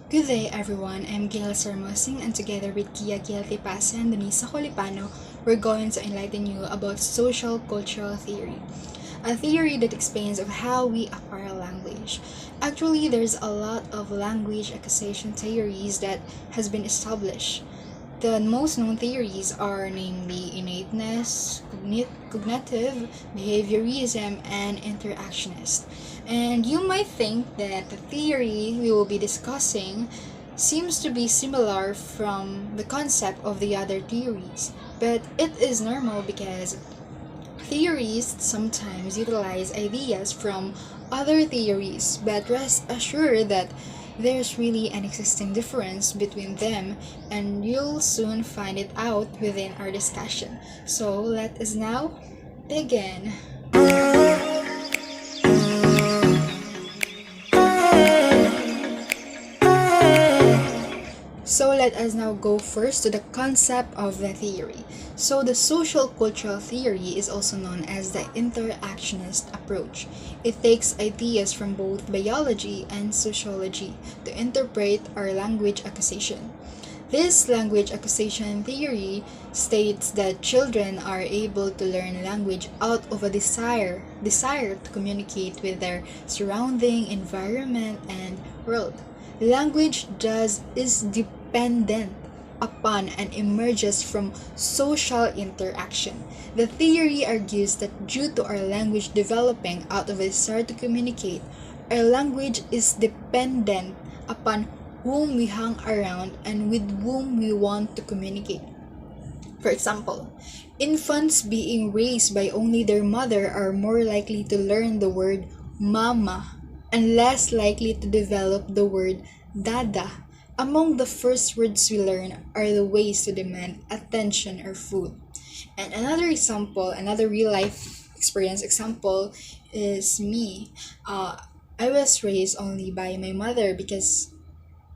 Good day, everyone. I'm Gail Sermosing, and together with Kia Gialtipasa and Denise Colipano, we're going to enlighten you about social cultural theory, a theory that explains of how we acquire language. Actually, there's a lot of language acquisition theories that has been established. The most known theories are namely innateness, cognitive, behaviorism, and interactionist. And you might think that the theory we will be discussing seems to be similar from the concept of the other theories, but it is normal because theorists sometimes utilize ideas from other theories, but rest assured that there's really an existing difference between them, and you'll soon find it out within our discussion. So let us now begin. So let us now go first to the concept of the theory. So the social cultural theory is also known as the interactionist approach. It takes ideas from both biology and sociology to interpret our language acquisition. This language acquisition theory states that children are able to learn language out of a desire to communicate with their surrounding environment and world. Language thus is dependent upon and emerges from social interaction. The theory argues that due to our language developing out of a desire to communicate, our language is dependent upon whom we hang around and with whom we want to communicate. For example, infants being raised by only their mother are more likely to learn the word mama and less likely to develop the word dada. Among the first words we learn are the ways to demand attention or food. And another example, another real life experience example is me. I was raised only by my mother because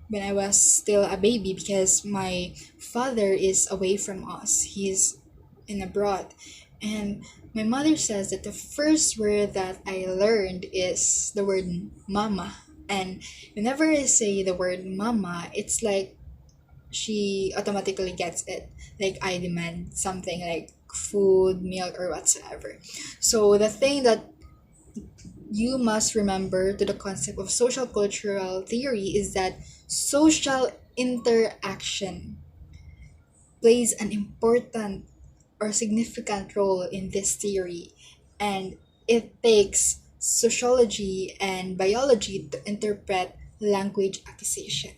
when I was still a baby because my father is away from us. He's in abroad. And my mother says that the first word that I learned is the word mama. And whenever I say the word mama, it's like she automatically gets it. Like I demand something like food, milk, or whatsoever. So the thing that you must remember to the concept of social cultural theory is that social interaction plays an important or significant role in this theory, and it takes sociology and biology to interpret language acquisition.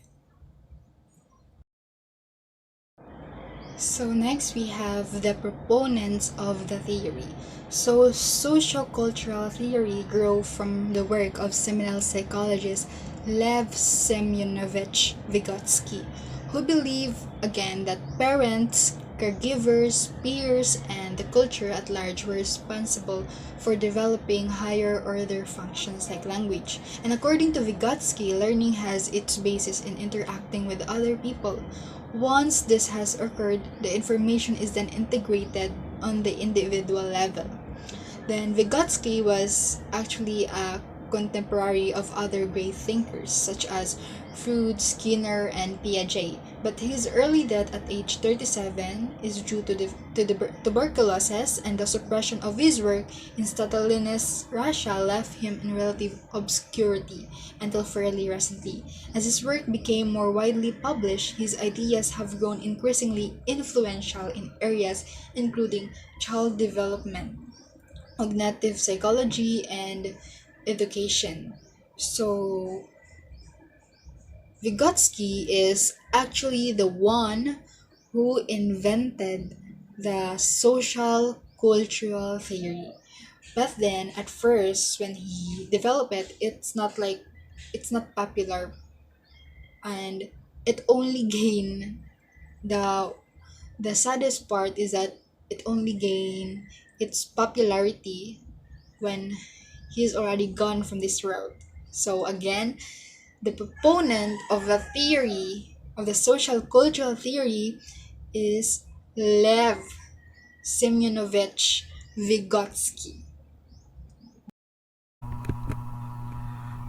So next we have the proponents of the theory. So sociocultural theory grew from the work of seminal psychologist Lev Semyonovich Vygotsky, who believed again that parents, caregivers, peers, and the culture at large were responsible for developing higher order functions like language. And according to Vygotsky, learning has its basis in interacting with other people. Once this has occurred, the information is then integrated on the individual level. Then Vygotsky was actually a contemporary of other great thinkers such as Freud, Skinner, and Piaget. But his early death at age 37 is due to tuberculosis, and the suppression of his work in Stalinist Russia left him in relative obscurity until fairly recently. As his work became more widely published, his ideas have grown increasingly influential in areas including child development, cognitive psychology, and education. So, Vygotsky is actually the one who invented the social cultural theory. But then, at first, when he developed it, it's not popular, and it only gained the the saddest part is that it only gained its popularity when he's already gone from this world. So again, the proponent of the theory of the social cultural theory is Lev Semyonovich Vygotsky.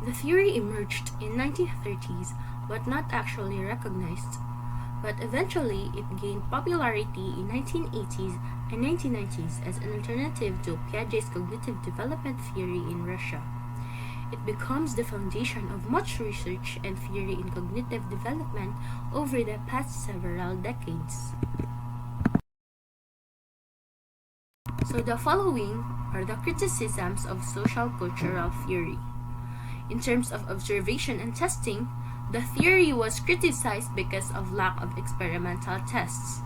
The theory emerged in 1930s but not actually recognized. But eventually, it gained popularity in 1980s and 1990s as an alternative to Piaget's cognitive development theory in Russia. It becomes the foundation of much research and theory in cognitive development over the past several decades. So the following are the criticisms of social cultural theory. In terms of observation and testing, the theory was criticized because of lack of experimental tests.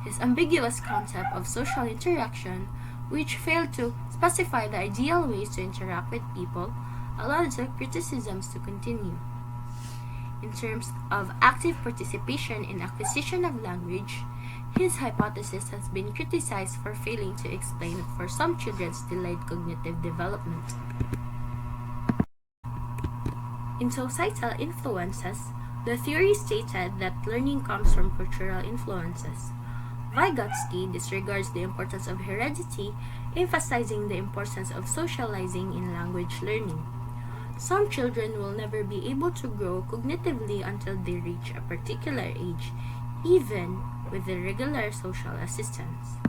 His ambiguous concept of social interaction, which failed to specify the ideal ways to interact with people, allowed the criticisms to continue. In terms of active participation in acquisition of language, his hypothesis has been criticized for failing to explain for some children's delayed cognitive development. In societal influences, the theory stated that learning comes from cultural influences. Vygotsky disregards the importance of heredity, emphasizing the importance of socializing in language learning. Some children will never be able to grow cognitively until they reach a particular age, even with the regular social assistance.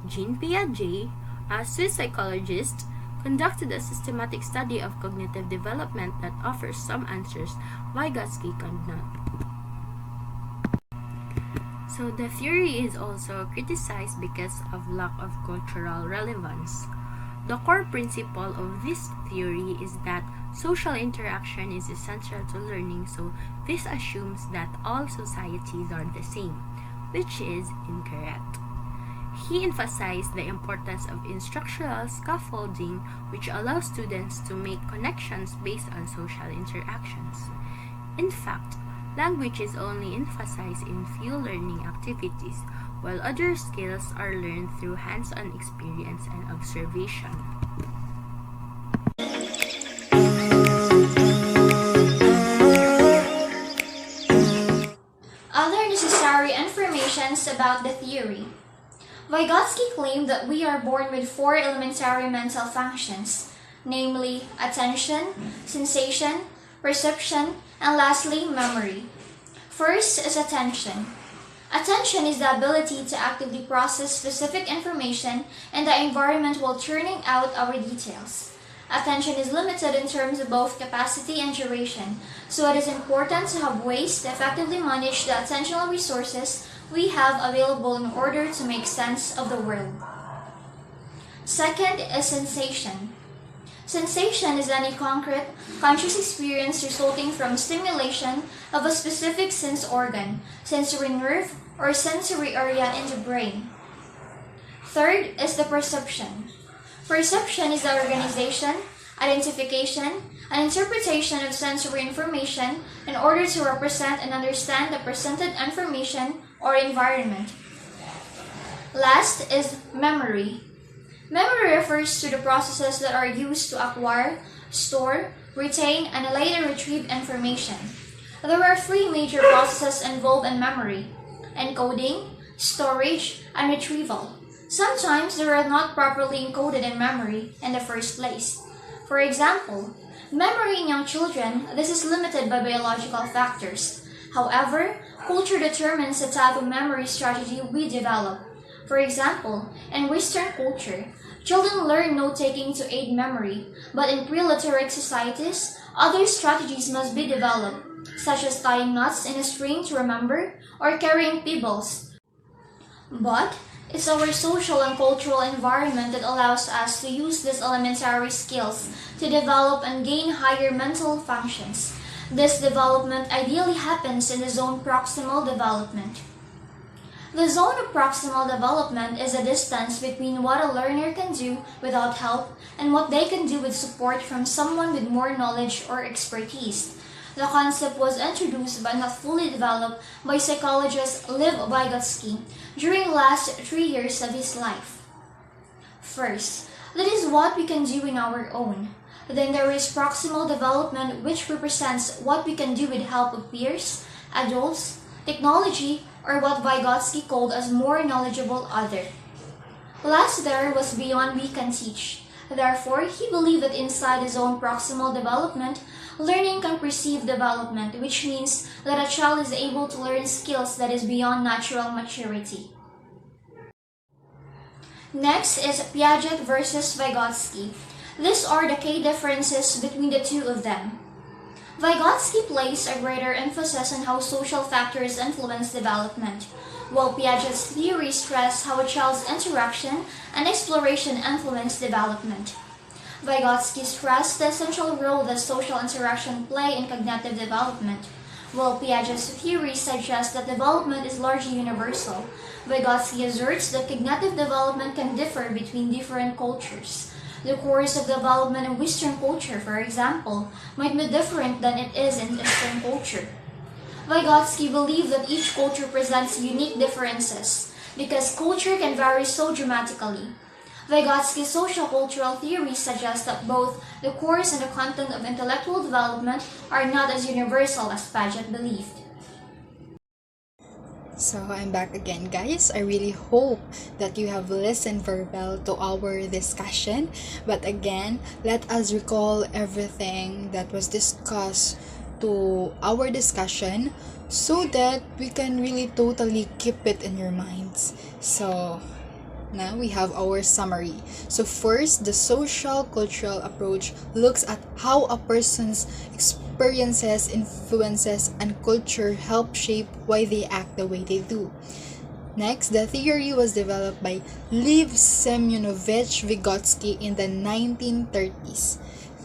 Jean Piaget, a Swiss psychologist, conducted a systematic study of cognitive development that offers some answers Vygotsky could not. So the theory is also criticized because of lack of cultural relevance. The core principle of this theory is that social interaction is essential to learning, so this assumes that all societies are the same, which is incorrect. He emphasized the importance of instructional scaffolding, which allows students to make connections based on social interactions. In fact, language is only emphasized in few learning activities, while other skills are learned through hands-on experience and observation. Other necessary informations about the theory. Vygotsky claimed that we are born with four elementary mental functions, namely attention, sensation, perception, and lastly, memory. First is attention. Attention is the ability to actively process specific information in the environment while turning out our details. Attention is limited in terms of both capacity and duration, so it is important to have ways to effectively manage the attentional resources we have available in order to make sense of the world. Second is sensation. Sensation is any concrete, conscious experience resulting from stimulation of a specific sense organ, sensory nerve, or sensory area in the brain. Third is the perception. Perception is the organization, identification, and interpretation of sensory information in order to represent and understand the presented information or environment. Last is memory. Memory refers to the processes that are used to acquire, store, retain, and later retrieve information. There are three major processes involved in memory: encoding, storage, and retrieval. Sometimes they are not properly encoded in memory in the first place. For example, memory in young children, this is limited by biological factors. However, culture determines the type of memory strategy we develop. For example, in Western culture, children learn note-taking to aid memory, but in pre-literate societies, other strategies must be developed, such as tying knots in a string to remember or carrying pebbles. But it's our social and cultural environment that allows us to use these elementary skills to develop and gain higher mental functions. This development ideally happens in the zone proximal development. The zone of proximal development is the distance between what a learner can do without help and what they can do with support from someone with more knowledge or expertise. The concept was introduced but not fully developed by psychologist Lev Vygotsky during the last 3 years of his life. First, that is what we can do in our own. Then there is proximal development, which represents what we can do with help of peers, adults, technology, or what Vygotsky called as more knowledgeable other. Last there was beyond we can teach. Therefore, he believed that inside his own proximal development, learning can precede development, which means that a child is able to learn skills that is beyond natural maturity. Next is Piaget versus Vygotsky. These are the key differences between the two of them. Vygotsky placed a greater emphasis on how social factors influence development, while Piaget's theory stressed how a child's interaction and exploration influence development. Vygotsky stressed the essential role that social interaction play in cognitive development, while Piaget's theory suggests that development is largely universal. Vygotsky asserts that cognitive development can differ between different cultures. The course of development in Western culture, for example, might be different than it is in Eastern culture. Vygotsky believed that each culture presents unique differences because culture can vary so dramatically. Vygotsky's social-cultural theory suggests that both the course and the content of intellectual development are not as universal as Piaget believed. So I'm back again, guys. I really hope that you have listened very well to our discussion. But again, let us recall everything that was discussed to our discussion so that we can really totally keep it in your minds. So now we have our summary. So first, the social cultural approach looks at how a person's experiences, influences, and culture help shape why they act the way they do. Next, the theory was developed by Lev Semyonovich Vygotsky in the 1930s.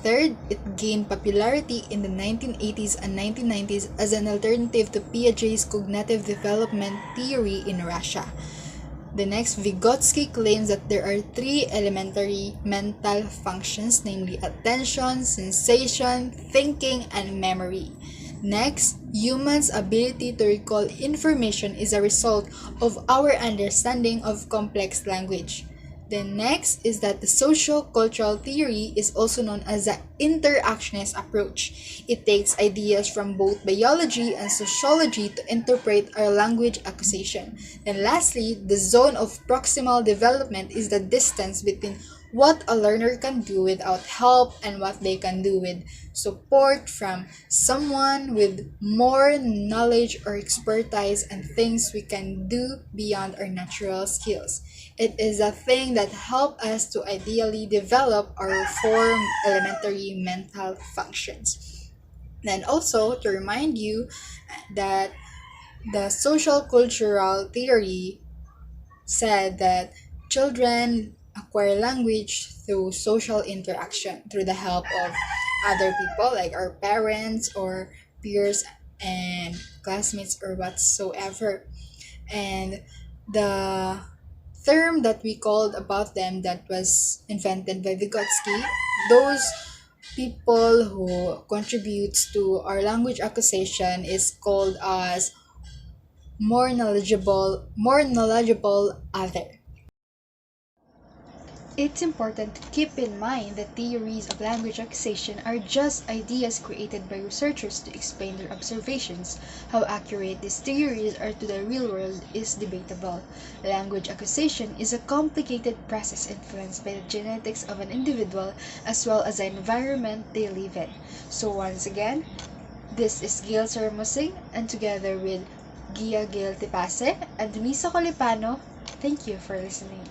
Third, it gained popularity in the 1980s and 1990s as an alternative to Piaget's cognitive development theory in Russia. The next, Vygotsky claims that there are three elementary mental functions, namely attention, sensation, thinking, and memory. Next, humans' ability to recall information is a result of our understanding of complex language. The next is that the social-cultural theory is also known as the interactionist approach. It takes ideas from both biology and sociology to interpret our language acquisition. And lastly, the zone of proximal development is the distance between what a learner can do without help and what they can do with support from someone with more knowledge or expertise and things we can do beyond our natural skills. It is a thing that helps us to ideally develop or form elementary mental functions. Then also to remind you that the social cultural theory said that children acquire language through social interaction through the help of other people like our parents or peers and classmates or whatsoever. And the term that we called about them that was invented by Vygotsky, those people who contributes to our language acquisition is called as more knowledgeable other. It's important to keep in mind that theories of language acquisition are just ideas created by researchers to explain their observations. How accurate these theories are to the real world is debatable. Language acquisition is a complicated process influenced by the genetics of an individual as well as the environment they live in. So once again, this is Gail Sarmusing and together with Gia Gail Tipase and Misa Colipano, thank you for listening.